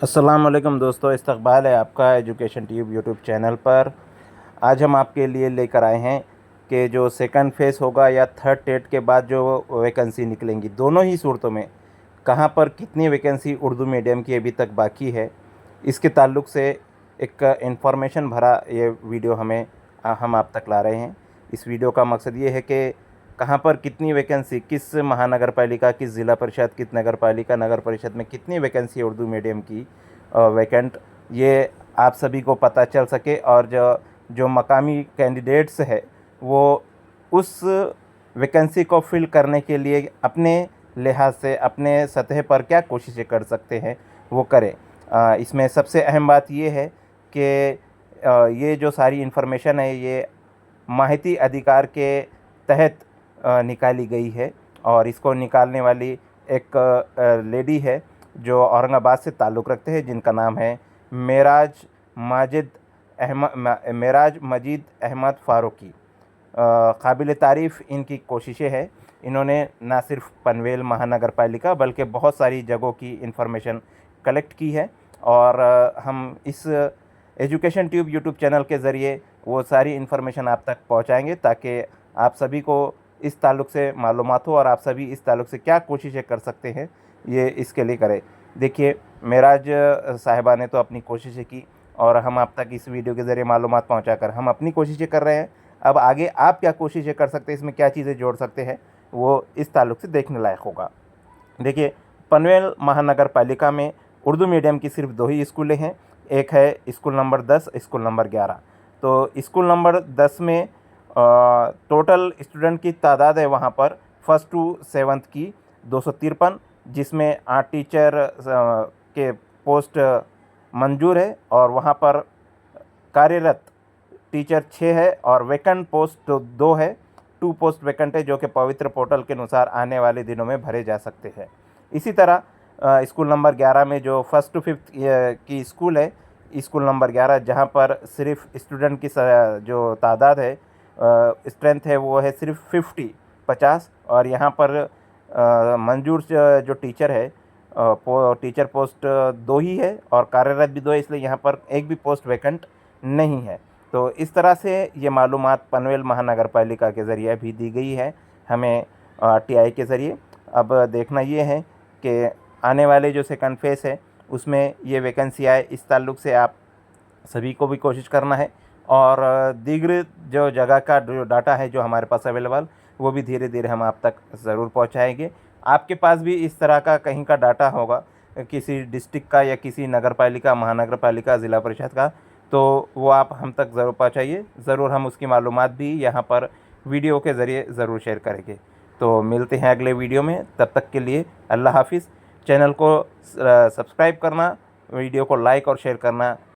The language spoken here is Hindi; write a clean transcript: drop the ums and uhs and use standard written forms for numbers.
अस्सलाम वालेकुम दोस्तों, इस्तकबाल है आपका एजुकेशन ट्यूब यूट्यूब चैनल पर। आज हम आपके लिए लेकर आए हैं कि जो सेकंड फेज़ होगा या थर्ड टेट के बाद जो वैकेंसी निकलेंगी, दोनों ही सूरतों में कहाँ पर कितनी वैकेंसी उर्दू मीडियम की अभी तक बाकी है, इसके ताल्लुक़ से एक इंफॉर्मेशन भरा ये वीडियो हम आप तक ला रहे हैं। इस वीडियो का मकसद ये है कि कहाँ पर कितनी वैकेंसी, किस महानगर पालिका, किस ज़िला परिषद, किस नगर पालिका, नगर परिषद में कितनी वैकेंसी है उर्दू मीडियम की वैकेंट, ये आप सभी को पता चल सके और जो जो मकामी कैंडिडेट्स है वो उस वैकेंसी को फिल करने के लिए अपने लिहाज से अपने सतह पर क्या कोशिशें कर सकते हैं वो करें। इसमें सबसे अहम बात ये है कि ये जो सारी इन्फॉर्मेशन है ये माहिती अधिकार के तहत निकाली गई है और इसको निकालने वाली एक लेडी है जो औरंगाबाद से ताल्लुक़ रखते हैं, जिनका नाम है मेराज मजीद अहमद फ़ारूकी। काबिल तारीफ़ इनकी कोशिशें हैं। इन्होंने ना सिर्फ पनवेल महानगर पालिका बल्कि बहुत सारी जगहों की इन्फॉर्मेशन कलेक्ट की है और हम इस एजुकेशन ट्यूब यूट्यूब चैनल के ज़रिए वो सारी इन्फॉर्मेशन आप तक पहुंचाएंगे ताकि आप सभी को इस ताल्लुक़ से मालूमात हो और आप सभी इस ताल्लुक़ से क्या कोशिशें कर सकते हैं ये इसके लिए करें। देखिए, मेराज साहिबा ने तो अपनी कोशिशें की और हम आप तक इस वीडियो के ज़रिए मालूमात पहुंचाकर हम अपनी कोशिशें कर रहे हैं। अब आगे आप क्या कोशिशें कर सकते हैं, इसमें क्या चीज़ें जोड़ सकते हैं, वो इस ताल्लुक़ से देखने लायक होगा। देखिए, पनवेल महानगर पालिका में उर्दू मीडियम की सिर्फ 2 ही स्कूलें हैं। एक है स्कूल नंबर 10, स्कूल नंबर 11। तो स्कूल नंबर 10 में टोटल स्टूडेंट की तादाद है वहाँ पर फर्स्ट टू सेवन्थ की 253, जिसमें 8 टीचर के पोस्ट मंजूर है और वहाँ पर कार्यरत टीचर 6 है और वैकेंट पोस्ट 2 है। 2 पोस्ट वैकेंट है जो कि पवित्र पोर्टल के अनुसार आने वाले दिनों में भरे जा सकते हैं। इसी तरह स्कूल नंबर 11 में जो फर्स्ट टू फिफ्थ की स्कूल है, स्कूल नंबर 11 जहाँ पर सिर्फ स्टूडेंट की जो तादाद है, स्ट्रेंथ है, वो है सिर्फ 50 और यहाँ पर मंजूर जो टीचर है, टीचर पोस्ट 2 ही है और कार्यरत भी 2 है, इसलिए यहाँ पर एक भी पोस्ट वैकेंट नहीं है। तो इस तरह से ये मालूमात पनवेल महानगर पालिका के ज़रिए भी दी गई है हमें टीआई के ज़रिए। अब देखना ये है कि आने वाले जो सेकंड फेज़ है उसमें ये वैकेंसी आए, इस ताल्लुक़ से आप सभी को भी कोशिश करना है और दीगर जो जगह का जो डाटा है जो हमारे पास अवेलेबल, वो भी धीरे धीरे हम आप तक ज़रूर पहुंचाएंगे। आपके पास भी इस तरह का कहीं का डाटा होगा किसी डिस्ट्रिक्ट का या किसी नगर पालिका, महानगर पालिका, ज़िला परिषद का, तो वो आप हम तक ज़रूर पहुंचाइए। ज़रूर हम उसकी मालूमात भी यहाँ पर वीडियो के ज़रिए ज़रूर शेयर करेंगे। तो मिलते हैं अगले वीडियो में, तब तक के लिए अल्लाह हाफिज़। चैनल को सब्सक्राइब करना, वीडियो को लाइक और शेयर करना